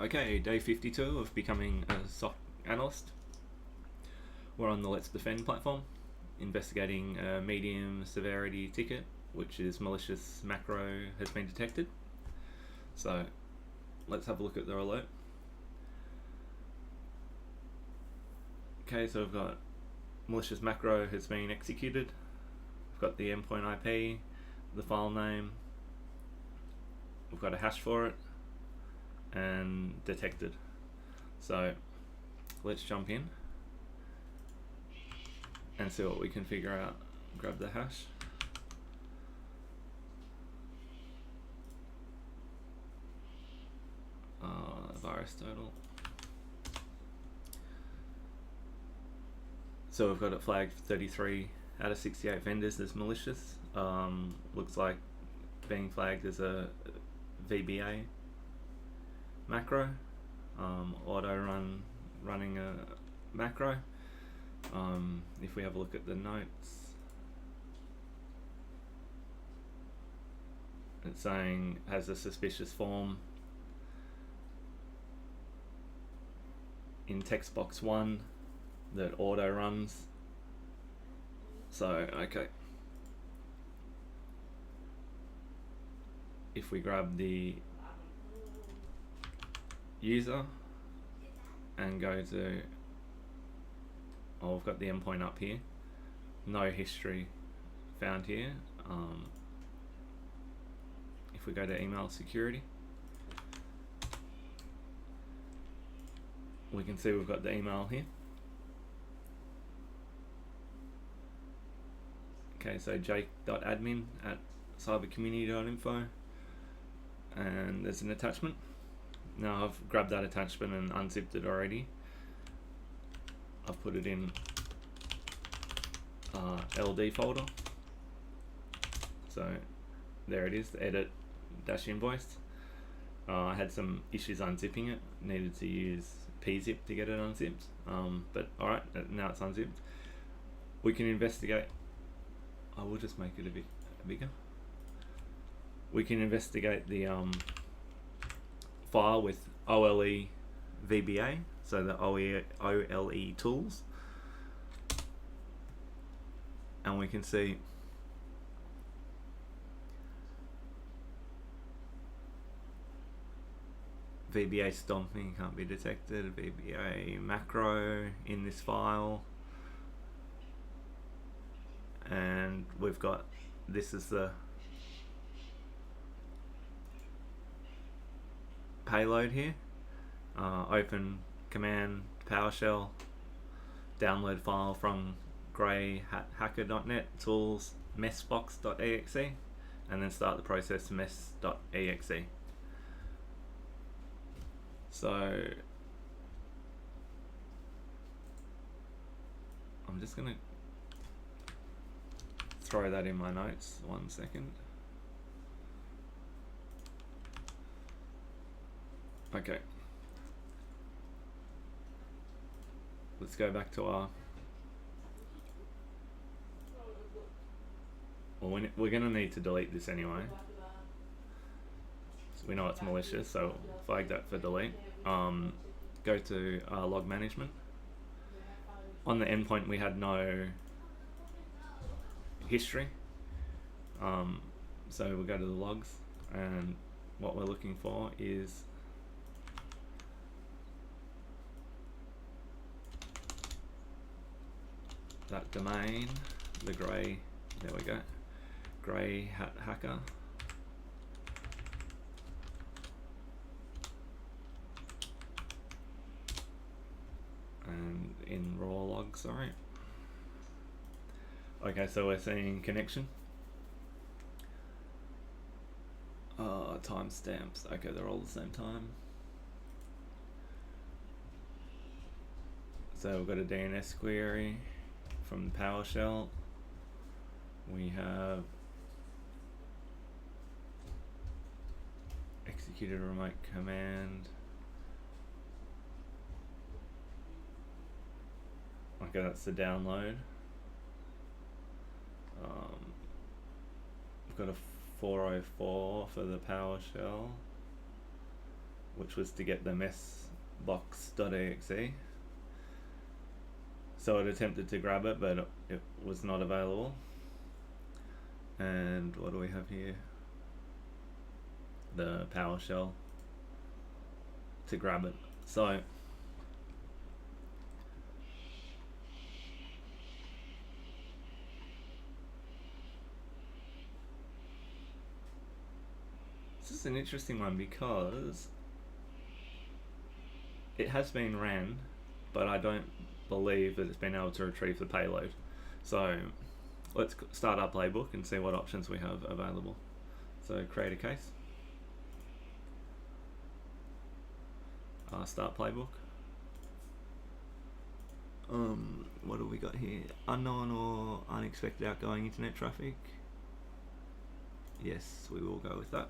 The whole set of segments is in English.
Okay, day 52 of becoming a SOC Analyst. We're on the Let's Defend platform, investigating a medium severity ticket, which is malicious macro has been detected. So let's have a look at the alert. Okay, so we've got malicious macro has been executed. We've got the endpoint IP, the file name, we've got a hash for it, and detected. So let's jump in and see what we can figure out. Grab the hash. Virus total. So we've got it flagged 33 out of 68 vendors as malicious. Looks like being flagged as a VBA macro, running a macro. If we have a look at the notes, it's saying has a suspicious form in text box 1 that auto runs. So okay, if we grab the user and go to, we've got the endpoint up here, no history found here. If we go to email security, we can see we've got the email here. Okay, so jake.admin@cybercommunity.info, and there's an attachment. Now I've grabbed that attachment and unzipped it already. I've put it in LD folder. So there it is, the edit -invoice. I had some issues unzipping it, needed to use pzip to get it unzipped, but alright, now it's unzipped. We can investigate. I will just make it a bit bigger. We can investigate the file with OLE VBA, so the OLE tools, and we can see VBA stomping can't be detected, VBA macro in this file, and we've got, this is the payload here, open command PowerShell, download file from greyhacker.net, tools messbox.exe, and then start the process mess.exe. So I'm just gonna throw that in my notes, 1 second. Okay, let's go back to our, well, we're gonna need to delete this anyway, so we know it's malicious, so flag that for delete. Go to log management. On the endpoint we had no history, so we'll go to the logs, and what we're looking for is that domain, the grey, there we go, grey hat hacker. And in raw log, sorry. Okay, so we're seeing connection. Timestamps, okay, they're all the same time. So we've got a DNS query from PowerShell. We have executed a remote command. Okay, that's the download. We've got a 404 for the PowerShell. which was to get the messbox.exe. So it attempted to grab it, but it was not available. And what do we have here? The PowerShell to grab it. So this is an interesting one because it has been ran, but I don't believe that it's been able to retrieve the payload. So let's start our playbook and see what options we have available. So create a case. Start playbook. What do we got here? Unknown or unexpected outgoing internet traffic. Yes, we will go with that.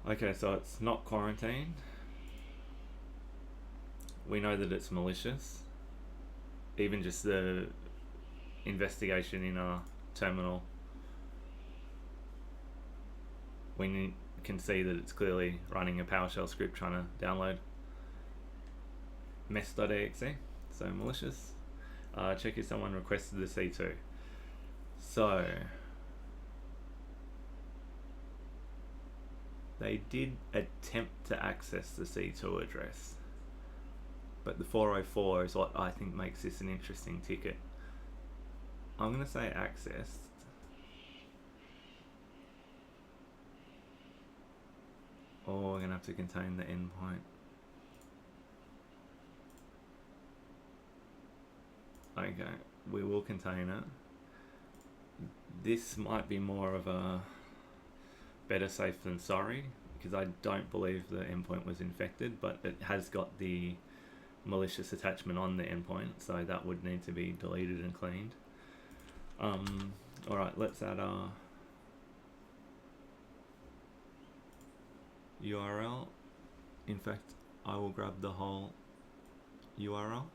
Okay, so it's not quarantined. We know that it's malicious. Even just the investigation in our terminal, we can see that it's clearly running a PowerShell script trying to download mess.exe, so malicious. Check if someone requested the C2. So they did attempt to access the C2 address, but the 404 is what I think makes this an interesting ticket. I'm going to say accessed. Or we're going to have to contain the endpoint. Okay, we will contain it. This might be more of a better safe than sorry, because I don't believe the endpoint was infected, but it has got the malicious attachment on the endpoint, so that would need to be deleted and cleaned. Alright, let's add our URL. In fact, I will grab the whole URL.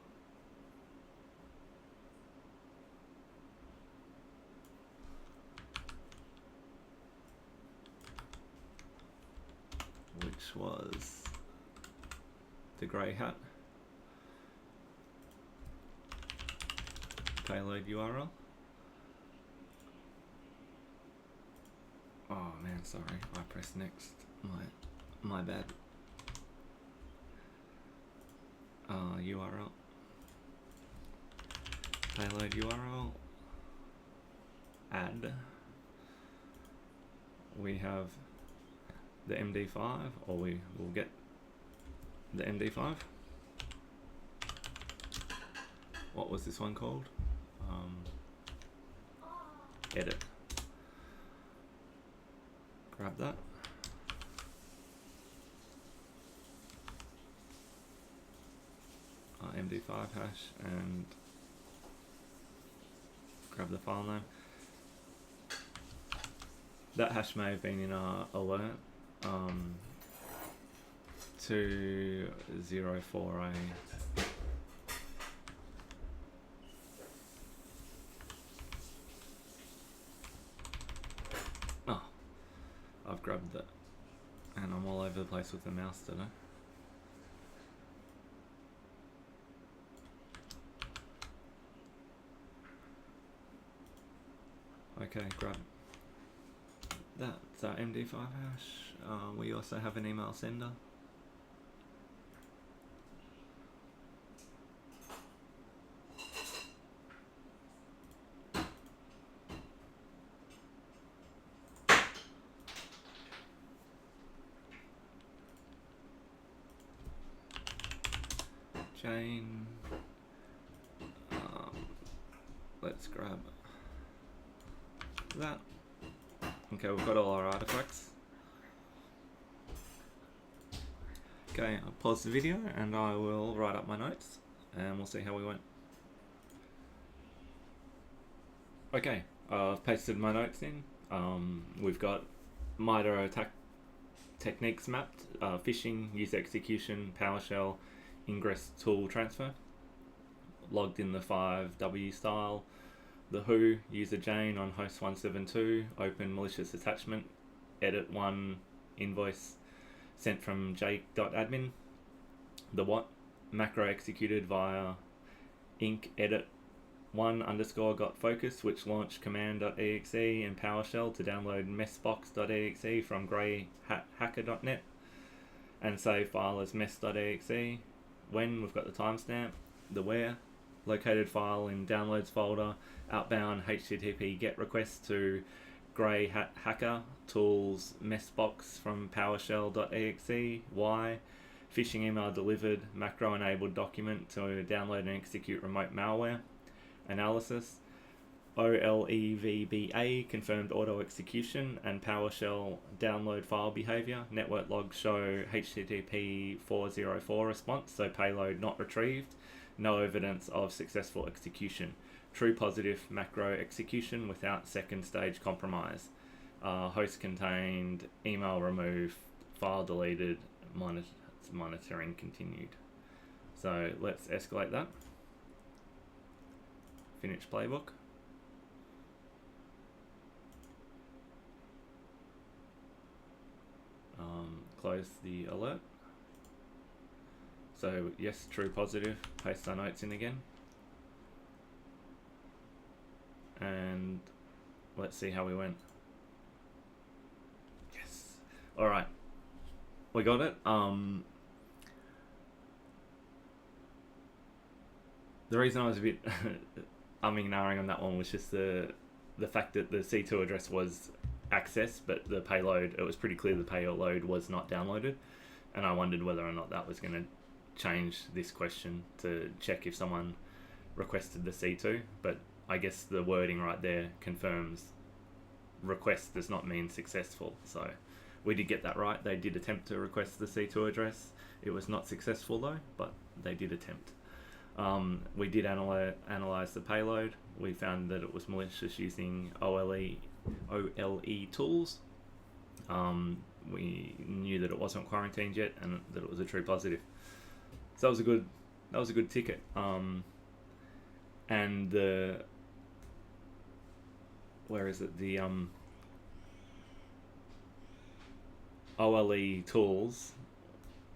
Which was the grey hat. Payload URL. Oh man, sorry, I pressed next. My bad. URL. Payload URL. Add. We have the MD5, or we will get the MD5. What was this one called? Edit. Grab that. MD5 hash and grab the file name. That hash may have been in our alert. 204A. Oh, I've grabbed that, and I'm all over the place with the mouse today. Okay, grab that's our MD5 hash. We also have an email sender. Chain. Let's grab that. Okay, we've got all our artifacts. Okay, I'll pause the video and I will write up my notes and we'll see how we went. Okay, I've pasted my notes in. We've got MITRE attack techniques mapped, phishing, user execution, PowerShell, ingress tool transfer, logged in the 5W style, the who, user Jane on host 172, open malicious attachment, edit one invoice, sent from jake.admin. The what? Macro executed via inc edit 1_ got focus, which launched command.exe and PowerShell to download messbox.exe from greyhacker.net and save file as mess.exe. When we've got the timestamp, the where, located file in downloads folder, outbound HTTP GET request to greyhacker tools messbox from PowerShell.exe. Why, phishing email delivered, macro enabled document to download and execute remote malware. Analysis, OLEVBA confirmed auto execution and PowerShell download file behavior. Network logs show HTTP 404 response, so payload not retrieved. No evidence of successful execution. True positive macro execution without second stage compromise. Host contained, email removed, file deleted, monitoring continued. So let's escalate that. Finish playbook. Close the alert. So yes, true positive, paste our notes in again. And let's see how we went. Yes. All right. We got it. The reason I was a bit umming and ahhing on that one was just the fact that the C2 address was accessed, but the payload, it was pretty clear the payload was not downloaded, and I wondered whether or not that was going to change this question to check if someone requested the C2, but I guess the wording right there confirms request does not mean successful. So we did get that right. They did attempt to request the C2 address. It was not successful though, but they did attempt. We did analyze the payload. We found that it was malicious using OLE tools. We knew that it wasn't quarantined yet and that it was a true positive. So that was a good ticket. And the OLE tools,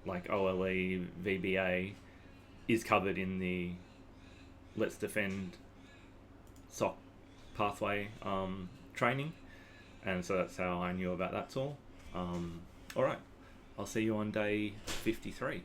like OLE VBA, is covered in the Let's Defend SOC pathway training, and so that's how I knew about that tool. Alright, I'll see you on day 53.